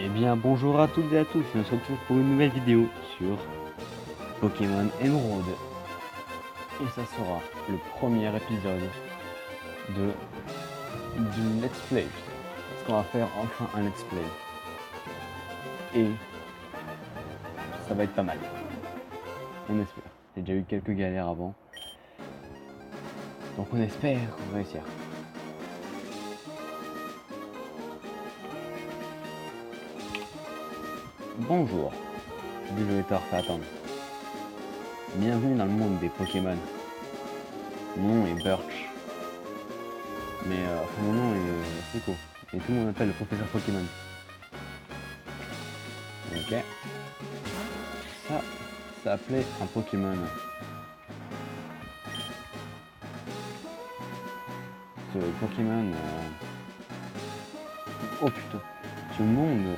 Eh bien bonjour à toutes et à tous, on se retrouve pour une nouvelle vidéo sur Pokémon Emerald. Et ça sera le premier épisode du Let's Play. Parce qu'on va faire enfin un Let's Play. Et ça va être pas mal. On espère. J'ai déjà eu quelques galères avant. Donc on espère réussir. Bonjour. Désolé de t'avoir fait attendre. Bienvenue dans le monde des Pokémon. Mon nom est Birch. Mais mon nom est Seiko. Et tout le monde m'appelle le professeur Pokémon. Ok. Ça s'appelait un Pokémon. Ce Pokémon... Oh putain. Ce monde...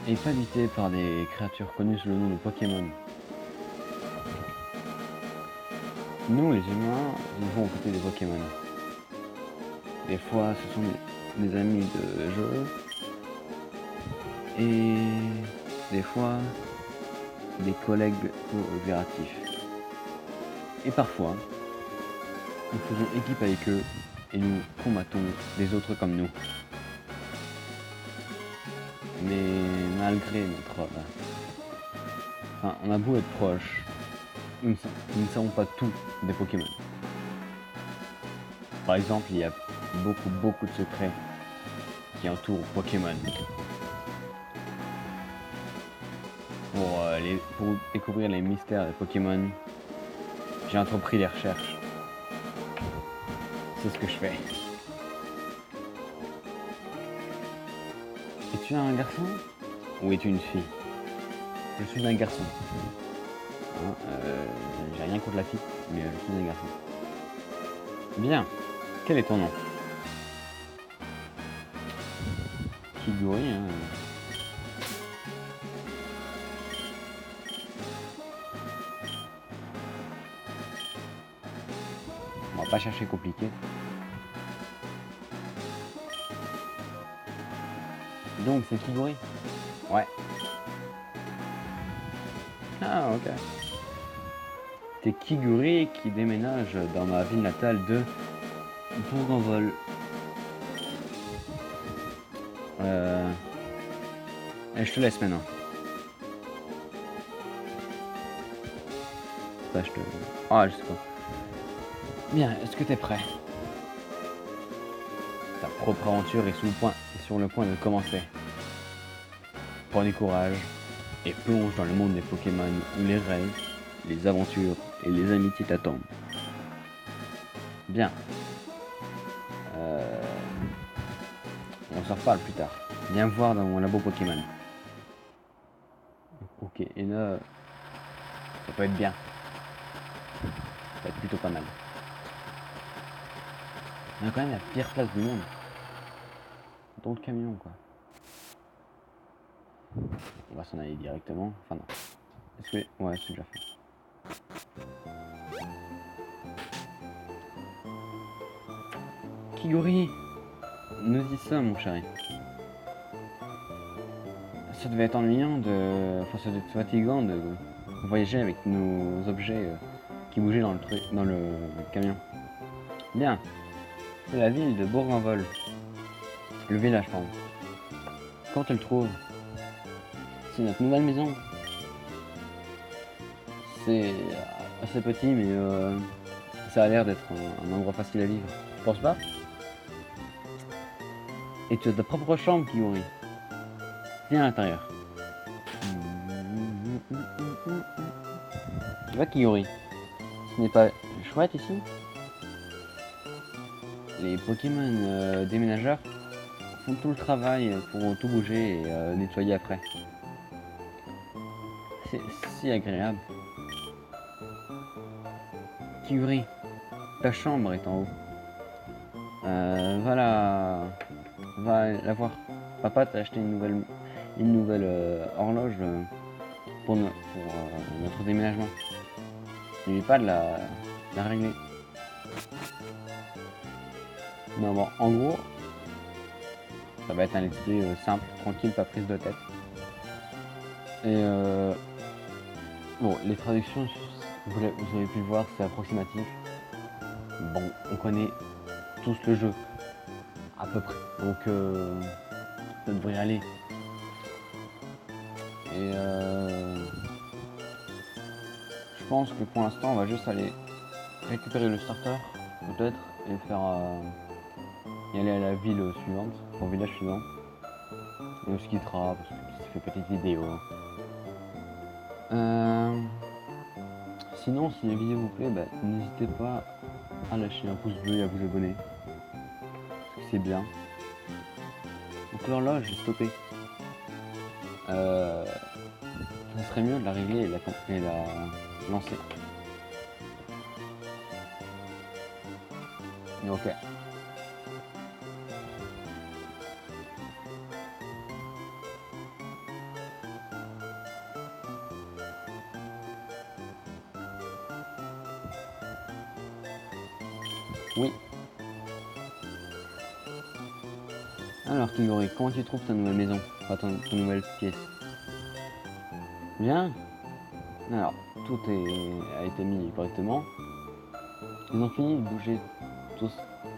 est habité par des créatures connues sous le nom de Pokémon. Nous, les humains, vivons aux côtés des Pokémon. Des fois, ce sont des amis de jeu. Et des fois, des collègues coopératifs. Et parfois, nous faisons équipe avec eux et nous combattons des autres comme nous. Mais malgré notre... Enfin, on a beau être proches, nous ne savons pas tout des Pokémon. Par exemple, il y a beaucoup de secrets qui entourent Pokémon. Pour découvrir les mystères des Pokémon, j'ai entrepris les recherches. C'est ce que je fais. Es-tu un garçon ou es-tu une fille? Je suis un garçon. Hein, j'ai rien contre la fille, mais je suis un garçon. Bien. Quel est ton nom? Kigori, hein. On va pas chercher compliqué. Donc c'est Kigori? Ouais. Ah ok. C'est Kigori qui déménage dans ma ville natale de Bourg-en-Vol. Et je te laisse maintenant. Bah, je sais pas. Bien, est-ce que t'es prêt? Ta propre aventure est sur le point de commencer. Prends du courage et plonge dans le monde des Pokémon où les rêves, les aventures et les amitiés t'attendent. Bien. On s'en reparle plus tard. Viens voir dans mon labo Pokémon. Ok, et là, ça peut être bien. Ça va être plutôt pas mal. On a quand même la pire place du monde. Dans le camion, quoi. On va s'en aller directement. Enfin non. Est-ce que... Ouais, c'est déjà fait. Kigori, nous y sommes, mon chéri. Ça devait être ennuyant Enfin, ça devait être fatigant de voyager avec nos objets qui bougeaient dans le camion. Bien. C'est la ville de Bourg-en-Vol. Le village, pardon. Quand tu le trouves? C'est notre nouvelle maison. C'est assez petit, mais ça a l'air d'être un endroit facile à vivre. Tu penses pas? Et tu as ta propre chambre, Kigori. Viens à l'intérieur. Tu vois, Kigori, ce n'est pas chouette ici? Les Pokémon déménageurs font tout le travail pour tout bouger et nettoyer après. C'est si agréable. Kigori, ta chambre est en haut. Va la voir. Papa t'a acheté une nouvelle horloge pour notre déménagement. N'oublie pas de la régler. Non, bon, en gros, ça va être un let's play simple, tranquille, pas prise de tête. Et bon, les traductions, vous avez pu le voir, c'est approximatif. Bon, on connaît tous le jeu, à peu près. Donc, ça devrait aller. Et je pense que pour l'instant, on va juste aller récupérer le starter, peut-être, et faire y aller à la ville suivante, au village suivant. Et on se quittera parce que ça fait petite vidéo. Sinon, si la vidéo vous plaît, bah, n'hésitez pas à lâcher un pouce bleu et à vous abonner. Parce que c'est bien. Donc l'horloge est stoppée. Ça serait mieux de la régler et la lancer. Mais ok. Oui. Alors Kigori, comment tu trouves ta nouvelle maison? Enfin ton nouvelle pièce? Bien. Alors, tout a été mis correctement. Ils ont fini de bouger tous.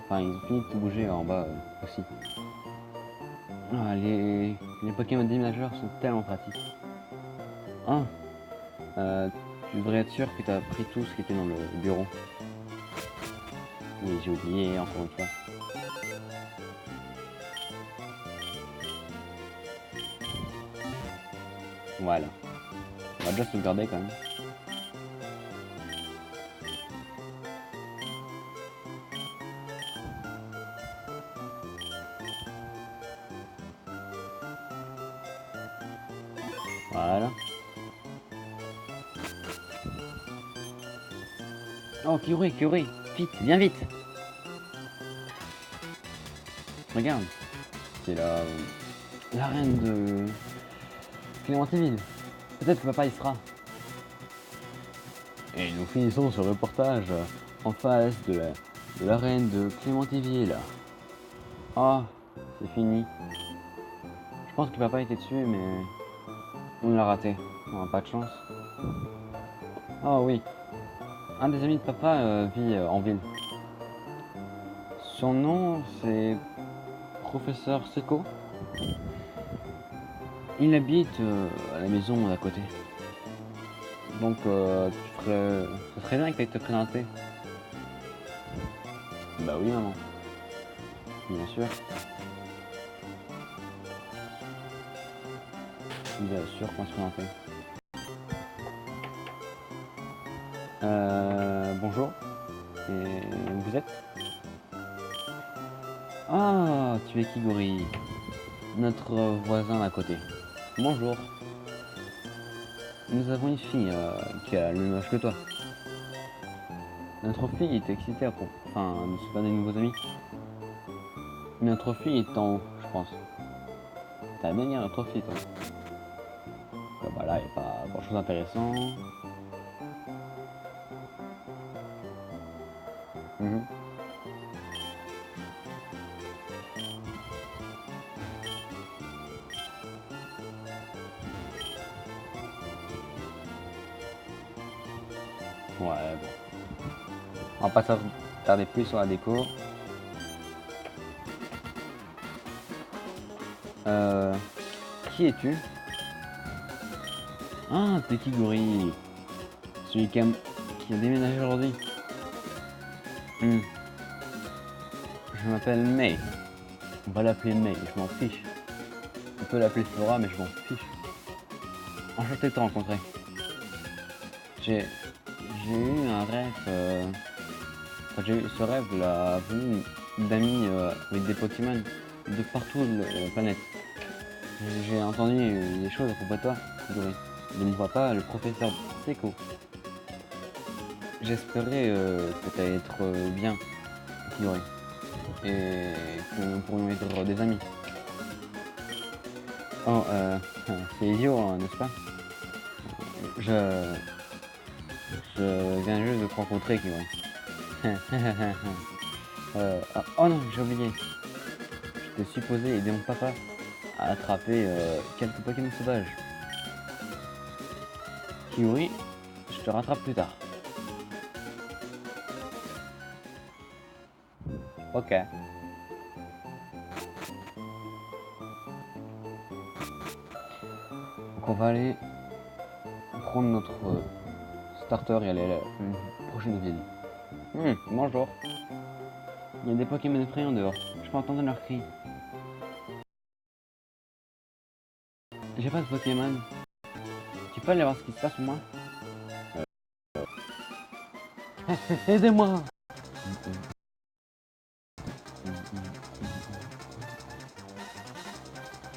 Enfin, ils ont fini de tout bouger en bas aussi. Ah, les Pokémon déménageurs sont tellement pratiques. Ah, tu devrais être sûr que tu as pris tout ce qui était dans le bureau. Oui, j'ai oublié encore une fois. Voilà. On va déjà sauvegarder quand même. Voilà. Oh, Kyuri, vite, viens vite. Regarde, c'est la reine de Clémentéville. Peut-être que papa y sera. Et nous finissons ce reportage en face de la reine de Clémentéville. Ah, c'est fini. Je pense que papa était dessus, mais on l'a raté. On n'a pas de chance. Ah oui, un des amis de papa vit en ville. Son nom, c'est Professeur Seco. Il habite à la maison d'à côté. Donc, ça serait bien qu'il te présenter. Bah oui, maman. Bien sûr. Bien sûr qu'on va se présenter. Bonjour. Et vous êtes? Ah, tu es Kigori, notre voisin d'à côté. Bonjour. Nous avons une fille qui a le même âge que toi. Notre fille est excitée de se faire des nouveaux amis. Mais notre fille est en haut, je pense. T'as bien dire notre fille, toi. Bah là, il n'y a pas grand chose d'intéressant. Ouais, bon. On va pas tarder plus sur la déco. Qui es-tu? Ah, t'es Kigori. Celui qui a déménagé aujourd'hui. Je m'appelle May. On va l'appeler May, je m'en fiche. On peut l'appeler Flora, mais je m'en fiche. Enchanté de te rencontrer. J'ai eu un rêve. J'ai eu ce rêve, la venue d'amis avec des Pokémon de partout de la planète. J'ai entendu des choses à propos de toi, Kigori. De mon papa, le professeur Seiko. J'espérais que tu allais être bien, Kigori. Et que nous pourrions être des amis. Oh, c'est idiot, hein, n'est-ce pas? Je viens juste de te rencontrer, Kigori. Oh non, j'ai oublié. J'étais supposé aider mon papa à attraper quelques Pokémon sauvages. Kiwi, je te rattrape plus tard. Ok. Donc on va aller prendre notre starter et aller à la prochaine ville. Bonjour. Il y a des Pokémon effrayants dehors. Je peux entendre leurs cris. J'ai pas de Pokémon. Tu peux aller voir ce qui se passe pour moi? Aidez-moi!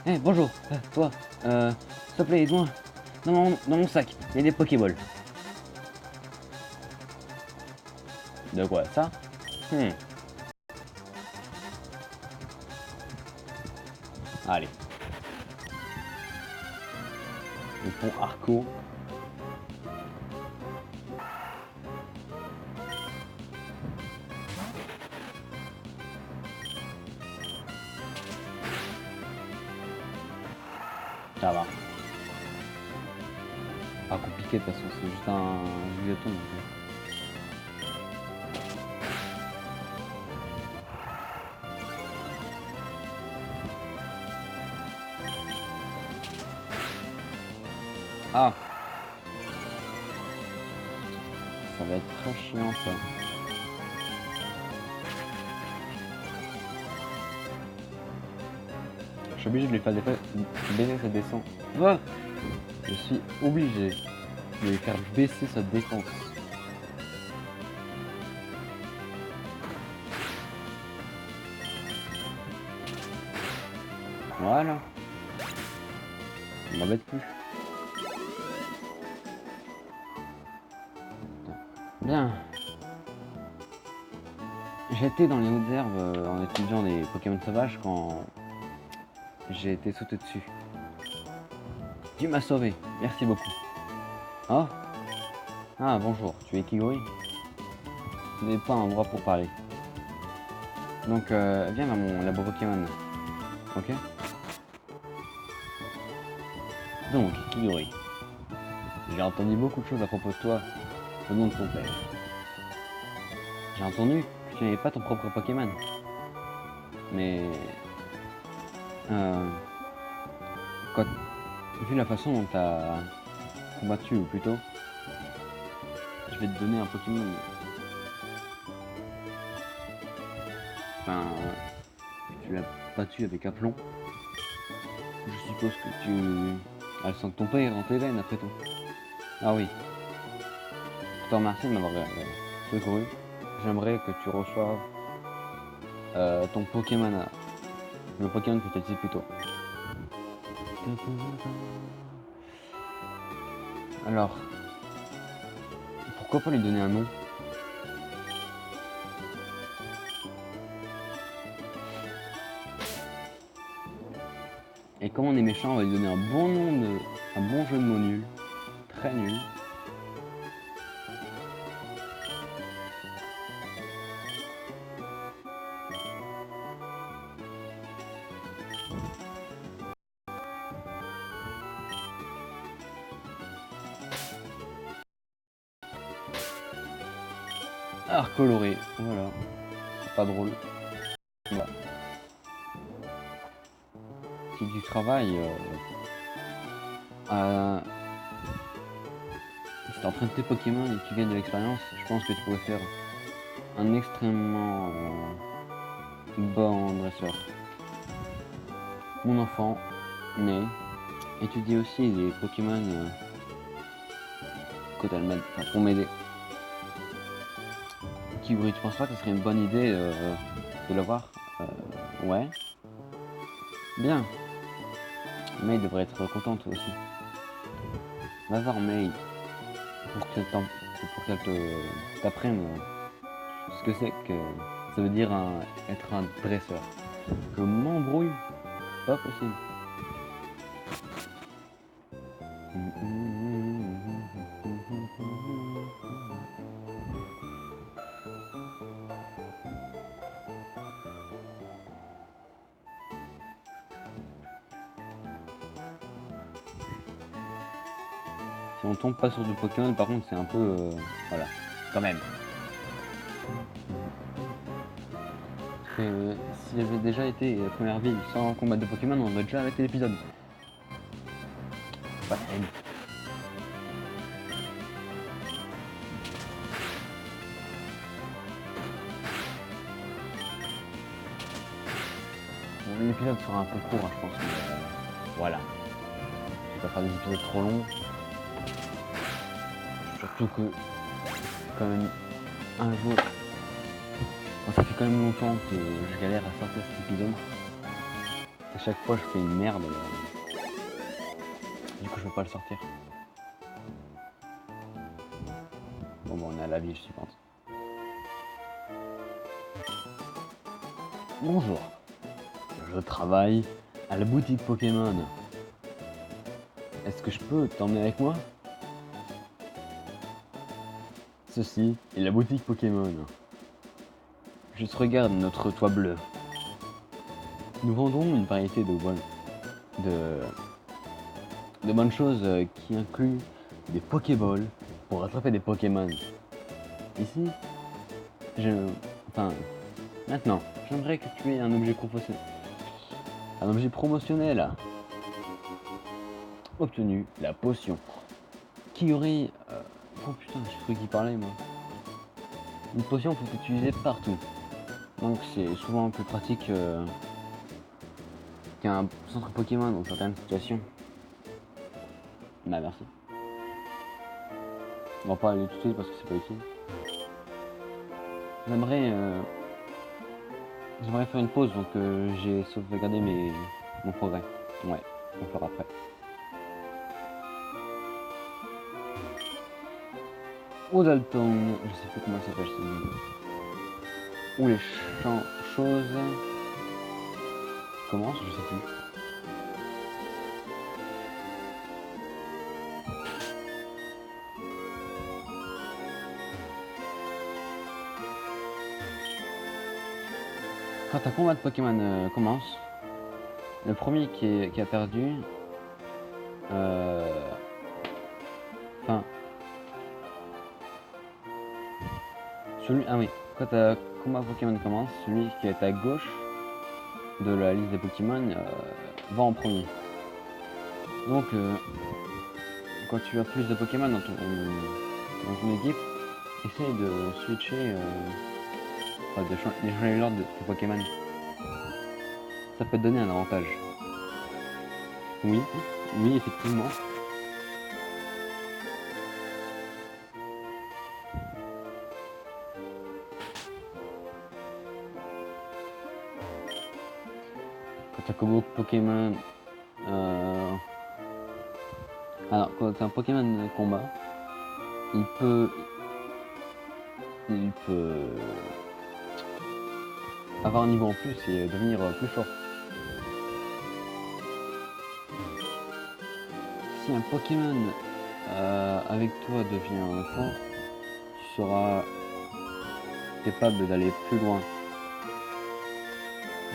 Eh, bonjour, toi, s'il te plaît, aide-moi. Dans mon sac, il y a des Pokéballs. De quoi, ça? Allez. Le pont Arco. Ça va. Pas compliqué de toute façon, c'est juste un bigoton. Ah! Ça va être très chiant ça. Je suis obligé de lui faire baisser sa descente. Ah, je suis obligé de lui faire baisser sa défense. Voilà. Il m'embête plus. Bien. J'étais dans les hautes herbes en étudiant des Pokémon sauvages quand j'ai été sauté dessus. Tu m'as sauvé, merci beaucoup. Oh? Ah bonjour, tu es Kigori? Ce n'est pas un endroit pour parler. Donc viens dans mon labo Pokémon. Ok? Donc, Kigori. J'ai entendu beaucoup de choses à propos de toi au nom de ton père. J'ai entendu que tu n'avais pas ton propre Pokémon. Mais... Quand, vu la façon dont tu as combattu, ou plutôt, je vais te donner un Pokémon. Enfin, tu l'as battu avec aplomb. Je suppose que tu as le sang de ton père dans tes veines après tout. Ah oui. Pour te remercier de m'avoir secouru, j'aimerais que tu reçoives ton Pokémon, le Pokémon que tu as utilisé plus tôt. Alors, pourquoi pas lui donner un nom? Et comme on est méchant, on va lui donner un bon nom un bon jeu de mots nul. Très nul. Art coloré, voilà. C'est pas drôle. Voilà. Si tu travailles si tu entraînes tes Pokémon et que tu gagnes de l'expérience, je pense que tu pourrais faire un extrêmement bon dresseur. Mon enfant, mais étudie aussi les Pokémon pour m'aider. Kiguri, tu penses pas que ce serait une bonne idée de l'avoir? Ouais. Bien. May devrait être contente aussi. Va voir May pour qu'elle t'apprenne ce que c'est que ça veut dire être un dresseur. Je m'embrouille, pas possible. Si on tombe pas sur du Pokémon, par contre, c'est un peu... voilà, quand même. Parce que s'il avait déjà été la première ville sans combattre de Pokémon, on aurait déjà arrêté l'épisode. Pas terrible. Bon, l'épisode sera un peu court, hein, je pense. Mais, voilà. Je vais pas faire des épisodes trop longs. Surtout que, quand même, un jour... Bon, ça fait quand même longtemps que je galère à sortir cet épisode. À chaque fois, je fais une merde. Du coup, je peux pas le sortir. Bon, on est à la ville suivante. Bonjour. Je travaille à la boutique Pokémon. Est-ce que je peux t'emmener avec moi? Ceci est la boutique Pokémon. Juste regarde notre toit bleu. Nous vendons une variété de bonnes choses qui incluent des Pokéballs pour attraper des Pokémon. Ici, maintenant, j'aimerais que tu aies un objet promotionnel. Obtenu la potion. Kyori... Oh putain, j'ai cru qu'il parlait moi. Une potion peut être utilisée partout. Donc c'est souvent plus pratique qu'un centre Pokémon dans certaines situations. Bah merci. On va pas aller tout de suite parce que c'est pas utile. J'aimerais faire une pause, donc j'ai sauvegardé mon progrès. Ouais, on fera après. Odalton, je sais plus comment ça s'appelle. Où les choses commencent, je sais plus. Quand un combat de Pokémon commence, le premier qui a perdu, quand un combat Pokémon commence, celui qui est à gauche de la liste des Pokémon va en premier. Donc, quand tu as plus de Pokémon dans ton équipe, essaye de switcher, de changer l'ordre de tes Pokémon. Ça peut te donner un avantage. Oui, effectivement. Quand un combo Pokémon... Alors, quand un Pokémon combat, il peut avoir un niveau en plus et devenir plus fort. Si un Pokémon avec toi devient fort, tu seras capable d'aller plus loin.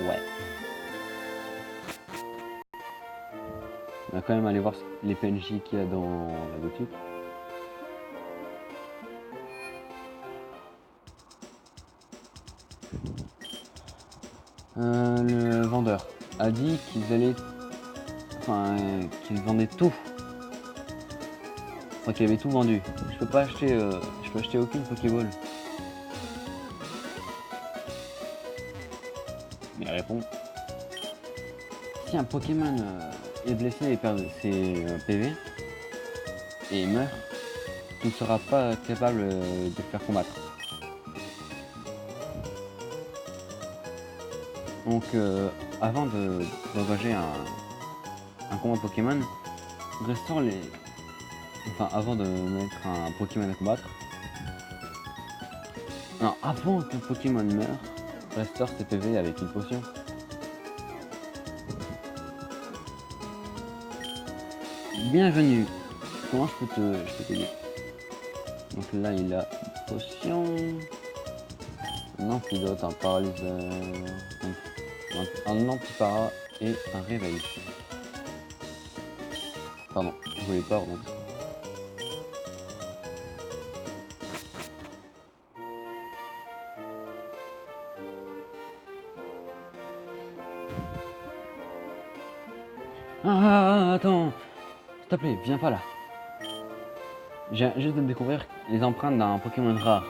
Ouais. On va quand même aller voir les PNJ qu'il y a dans la boutique. Le vendeur a dit qu'ils vendaient tout. Enfin, qu'il avait tout vendu. Je peux acheter aucune Pokéball. Il répond. Si un Pokémon est blessé et perd ses PV et meurt, tu ne seras pas capable de le faire combattre. Donc avant d'engager un combat Pokémon, avant de mettre un Pokémon à combattre, non, avant qu'un Pokémon meure, restaure ses PV avec une potion. Bienvenue. Comment je peux t'aider? Donc là il a une potion, un antidote, un paralyseur, un antipara et un réveil. Pardon, je voulais pas remonter. Attends. S'il te plaît, viens pas là. J'ai juste de découvrir les empreintes d'un Pokémon rare.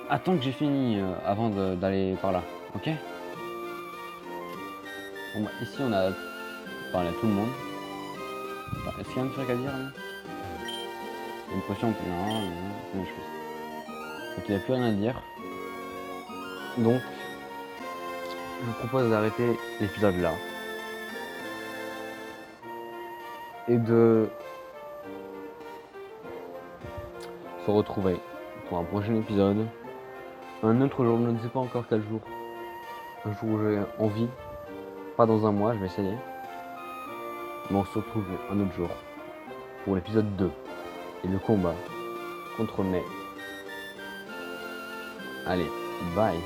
Attends que j'ai fini avant d'aller par là, ok? Bon bah ici on a parlé à tout le monde. Attends, est-ce qu'il y a un truc à dire là? Une potion, non, c'est une chose. Donc il n'y a plus rien à dire. Donc je vous propose d'arrêter l'épisode là. Et de se retrouver pour un prochain épisode. Un autre jour, je ne sais pas encore quel jour. Un jour où j'ai envie. Pas dans un mois, je vais essayer. Mais on se retrouve un autre jour. Pour l'épisode 2. Et le combat contre May. Allez, bye.